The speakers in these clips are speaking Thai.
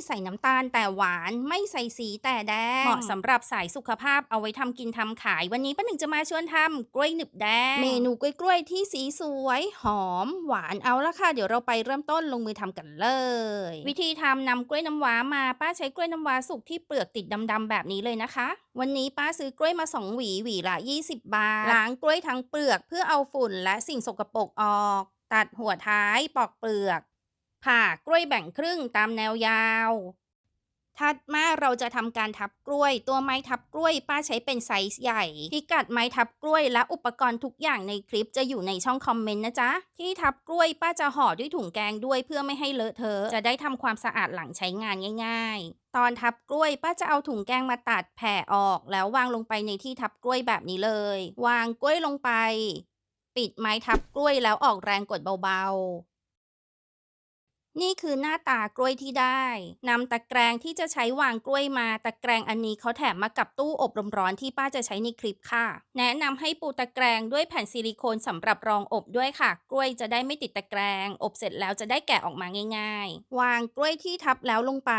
ใส่น้ำตาลแต่หวานไม่ใส่สีแต่แดงเหมาะสำหรับสายสุขภาพเอาไว้ทำกินทำขายวันนี้ป้าหนึ่งจะมาชวนทำกล้วยหนึบแดงเมนูกล้วยที่สีสวยหอมหวานเอาละค่ะเดี๋ยวเราไปเริ่มต้นลงมือทำกันเลยวิธีทำนำกล้วยน้ำว้ามาป้าใช้กล้วยน้ำว้าสุกที่เปลือกติดดำๆแบบนี้เลยนะคะวันนี้ป้าซื้อกล้วยมา2 หวีละ20 บาทล้างกล้วยทั้งเปลือกเพื่อเอาฝุ่นและสิ่งสกปรกออกตัดหัวท้ายปอกเปลือก ผ่ากล้วยแบ่งครึ่งตามแนวยาวถัดมาเราจะทำการทับกล้วยตัวไม้ทับกล้วยป้าใช้เป็นไซส์ใหญ่พิกัดไม้ทับกล้วยและอุปกรณ์ทุกอย่างในคลิปจะอยู่ในช่องคอมเมนต์นะจ๊ะที่ทับกล้วยป้าจะห่อด้วยถุงแกงด้วยเพื่อไม่ให้เลอะเทอะจะได้ทำความสะอาดหลังใช้งานง่ายๆตอนทับกล้วยป้าจะเอาถุงแกงมาตัดแผ่ออกแล้ววางลงไปในที่ทับกล้วยแบบนี้เลยวางกล้วยลงไปปิดไม้ทับกล้วยแล้วออกแรงกดเบาๆ นี่คือหน้าตากล้วยที่ได้นำตะแกรงที่จะใช้วางกล้วยมาตะแกรงอันนี้เขาแถมมากับตู้อบลมร้อนที่ป้าจะใช้ในคลิปค่ะแนะนำให้ปูตะแกรงด้วยแผ่นซิลิโคนสำหรับรองอบด้วยค่ะกล้วยจะได้ไม่ติดตะแกรงอบเสร็จแล้วจะได้แกะออกมาง่ายๆวางกล้วยที่ทับแล้วลงไป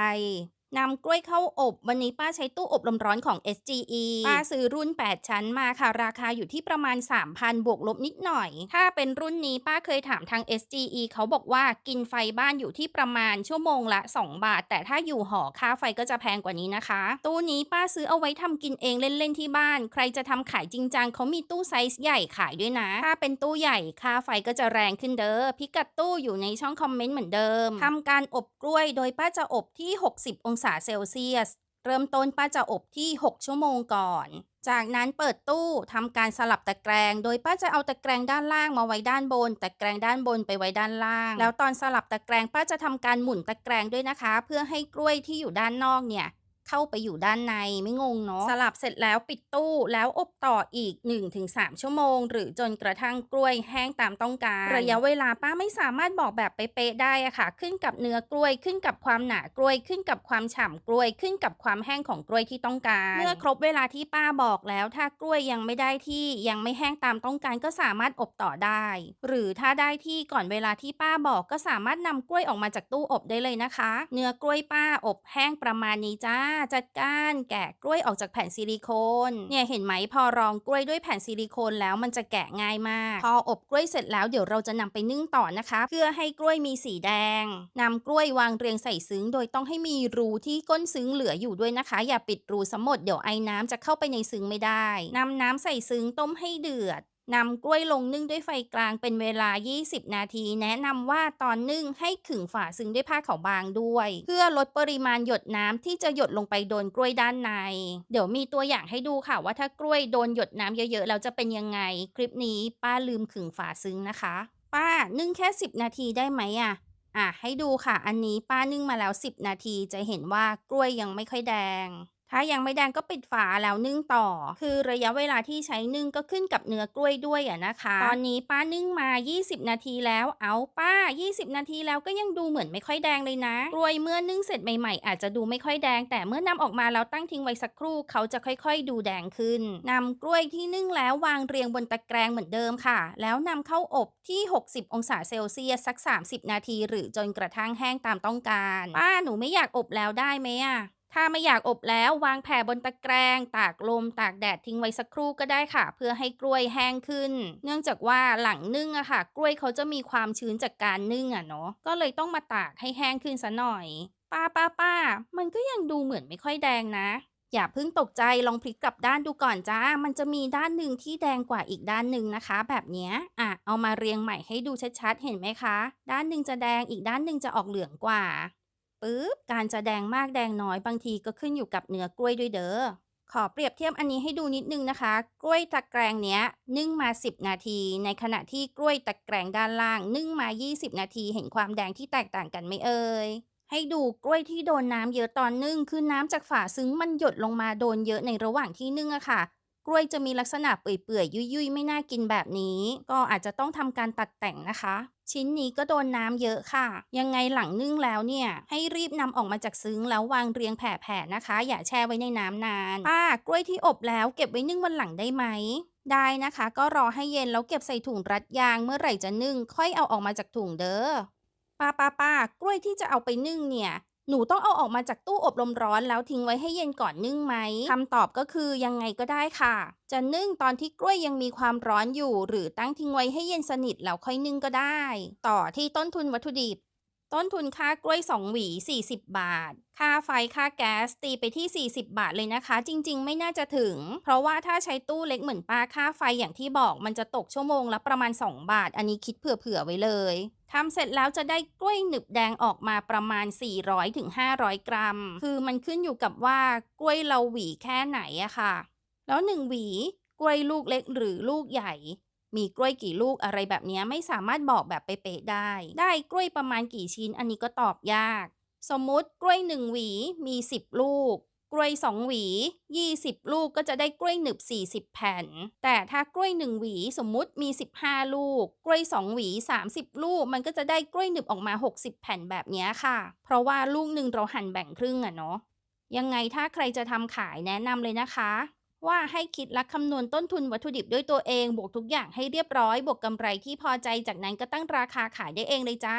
นำกล้วยเข้าอบวันนี้ป้าใช้ตู้อบลมร้อนของ SGE ป้าซื้อรุ่น8ชั้นมาค่ะราคาอยู่ที่ประมาณ 3,000บวกลบนิดหน่อยถ้าเป็นรุ่นนี้ป้าเคยถามทาง SGE เขาบอกว่ากินไฟบ้านอยู่ที่ประมาณชั่วโมงละ2 บาทแต่ถ้าอยู่หอค่าไฟก็จะแพงกว่านี้นะคะตู้นี้ป้าซื้อเอาไว้ทำกินเองเล่นๆที่บ้านใครจะทำขายจริงจังเขามีตู้ไซส์ใหญ่ขายด้วยนะถ้าเป็นตู้ใหญ่ค่าไฟก็จะแรงขึ้นเด้อพิกัดตู้อยู่ในช่องคอมเมนต์เหมือนเดิมทำการอบกล้วยโดยป้าจะอบที่60องศาเซลเซียสเริ่มต้นป้าจะอบที่6ชั่วโมงก่อนจากนั้นเปิดตู้ทำการสลับตะแกรงโดยป้าจะเอาตะแกรงด้านล่างมาไว้ด้านบนตะแกรงด้านบนไปไว้ด้านล่างแล้วตอนสลับตะแกรงป้าจะทำการหมุนตะแกรงด้วยนะคะเพื่อให้กล้วยที่อยู่ด้านนอกเนี่ยเข้าไปอยู่ด้านในไม่งงเนาะสลับเสร็จแล้วปิดตู้แล้วอบต่ออีก1-3ชั่วโมงหรือจนกระทั่งกล้วยแห้งตามต้องการระยะเวลาป้าไม่สามารถบอกแบบเป๊ะๆได้อะค่ะขึ้นกับเนื้อกล้วยขึ้นกับความหนากล้วยขึ้นกับความฉ่ำกล้วยขึ้นกับความแห้งของกล้วยที่ต้องการเมื่อครบเวลาที่ป้าบอกแล้วถ้ากล้วยยังไม่ได้ที่ยังไม่แห้งตามต้องการก็สามารถอบต่อได้หรือถ้าได้ที่ก่อนเวลาที่ป้าบอกก็สามารถนำกล้วยออกมาจากตู้อบได้เลยนะคะเนื้อกล้วยป้าอบแห้งประมาณนี้จ้าจัดการแกะกล้วยออกจากแผ่นซิลิโคนเนี่ยเห็นไหมพอรองกล้วยด้วยแผ่นซิลิโคนแล้วมันจะแกะง่ายมากพออบกล้วยเสร็จแล้วเดี๋ยวเราจะนำไปนึ่งต่อนะคะเพื่อให้กล้วยมีสีแดงนำกล้วยวางเรียงใส่ซึ้งโดยต้องให้มีรูที่ก้นซึ้งเหลืออยู่ด้วยนะคะอย่าปิดรูซะหมดเดี๋ยวไอ้น้ำจะเข้าไปในซึ้งไม่ได้นำน้ำใส่ซึ้งต้มให้เดือด นำกล้วยลงนึ่งด้วยไฟกลางเป็นเวลา20นาทีแนะนำว่าตอนนึ่งให้ขึงฝาซึ้งด้วยผ้าขาวบางด้วยเพื่อลดปริมาณหยดน้ำที่จะหยดลงไปโดนกล้วยด้านในเดี๋ยวมีตัวอย่างให้ดูค่ะว่าถ้ากล้วยโดนหยดน้ำเยอะๆแล้วจะเป็นยังไงคลิปนี้ป้าลืมขึงฝาซึ้งนะคะป้านึ่งแค่10นาทีได้ไหมให้ดูค่ะอันนี้ป้านึ่งมาแล้ว10นาทีจะเห็นว่ากล้วยยังไม่ค่อยแดงถ้ายังไม่แดงก็ปิดฝาแล้วนึ่งต่อคือระยะเวลาที่ใช้นึ่งก็ขึ้นกับเนื้อกล้วยด้วยนะคะตอนนี้ป้านึ่งมา20นาทีแล้วเอาป้า20นาทีแล้วก็ยังดูเหมือนไม่ค่อยแดงเลยนะกล้วยเมื่อนึ่งเสร็จใหม่ๆอาจจะดูไม่ค่อยแดงแต่เมื่อนำออกมาแล้วตั้งทิ้งไว้สักครู่เขาจะค่อยๆดูแดงขึ้นนำกล้วยที่นึ่งแล้ววางเรียงบนตะแกรงเหมือนเดิมค่ะแล้วนำเข้าอบที่60องศาเซลเซียสสัก30นาทีหรือจนกระทั่งแห้งตามต้องการป้าหนูไม่อยากอบแล้วได้ไหมถ้าไม่อยากอบแล้ววางแผ่บนตะแกรงตากลมตากแดดทิ้งไว้สักครู่ก็ได้ค่ะเพื่อให้กล้วยแห้งขึ้นเนื่องจากว่าหลังนึ่งกล้วยเขาจะมีความชื้นจากการนึ่งเนาะก็เลยต้องมาตากให้แห้งขึ้นซะหน่อยป้ามันก็ยังดูเหมือนไม่ค่อยแดงนะอย่าเพิ่งตกใจลองพลิกกลับด้านดูก่อนจ้ามันจะมีด้านหนึ่งที่แดงกว่าอีกด้านหนึ่งนะคะแบบเนี้ยเอามาเรียงใหม่ให้ดูชัดๆเห็นไหมคะด้านหนึ่งจะแดงอีกด้านหนึ่งจะออกเหลืองกว่า ปึ๊บการจะแดงมากแดงน้อยบางทีก็ขึ้นอยู่กับเนื้อกล้วยด้วยเด้อขอเปรียบเทียบอันนี้ให้ดูนิดนึงนะคะกล้วยตะแกรงเนี้ยนึ่งมา10นาทีในขณะที่กล้วยตะแกรงด้านล่างนึ่งมา20นาทีเห็นความแดงที่แตกต่างกันไหมเอ่ยให้ดูกล้วยที่โดนน้ำเยอะตอนนึ่งคือน้ำจากฝาซึ้งมันหยดลงมาโดนเยอะในระหว่างที่นึ่งกล้วยจะมีลักษณะเปื่อยๆยุ่ยๆไม่น่ากินแบบนี้ก็อาจจะต้องทำการตัดแต่งนะคะชิ้นนี้ก็โดนน้ำเยอะค่ะยังไงหลังนึ่งแล้วเนี่ยให้รีบนำออกมาจากซึ้งแล้ววางเรียงแผ่ๆนะคะอย่าแช่ไว้ในน้ำนานกล้วยที่อบแล้วเก็บไว้นึ่งวันหลังได้ไหมได้นะคะก็รอให้เย็นแล้วเก็บใส่ถุงรัดยางเมื่อไหร่จะนึ่งค่อยเอาออกมาจากถุงเด้อป้ากล้วยที่จะเอาไปนึ่งเนี่ย หนูต้องเอาออกมาจากตู้อบลมร้อนแล้วทิ้งไว้ให้เย็นก่อนนึ่งไหมคำตอบก็คือยังไงก็ได้ค่ะจะนึ่งตอนที่กล้วยยังมีความร้อนอยู่หรือตั้งทิ้งไว้ให้เย็นสนิทแล้วค่อยนึ่งก็ได้ต่อที่ต้นทุนวัตถุดิบต้นทุนค่ากล้วย2หวี40บาทค่าไฟค่าแก๊สตีไปที่40บาทเลยนะคะจริงๆไม่น่าจะถึงเพราะว่าถ้าใช้ตู้เล็กเหมือนป้าค่าไฟอย่างที่บอกมันจะตกชั่วโมงละประมาณ2บาทอันนี้คิดเผื่อๆไว้เลยทำเสร็จแล้วจะได้กล้วยหนึบแดงออกมาประมาณ400 ถึง 500 กรัมคือมันขึ้นอยู่กับว่ากล้วยเราหวีแค่ไหนอะค่ะแล้ว1หวีกล้วยลูกเล็กหรือลูกใหญ่มีกล้วยกี่ลูกอะไรแบบนี้ไม่สามารถบอกแบบเป๊ะๆได้กล้วยประมาณกี่ชิ้นอันนี้ก็ตอบยากสมมุติกล้วย1หวีมี10ลูกกล้วย2หวี20ลูกก็จะได้กล้วยหนึบ40แผ่นแต่ถ้ากล้วย1หวีสมมุติมี15ลูกกล้วย2หวี30ลูกมันก็จะได้กล้วยหนึบออกมา60แผ่นแบบนี้ค่ะเพราะว่าลูกหนึ่งเราหั่นแบ่งครึ่งอะเนาะยังไงถ้าใครจะทำขายแนะนำเลยนะคะว่าให้คิดและคำนวณต้นทุนวัตถุดิบด้วยตัวเองบวกทุกอย่างให้เรียบร้อยบวกกำไรที่พอใจจากนั้นก็ตั้งราคาขายได้เองเลยจ้า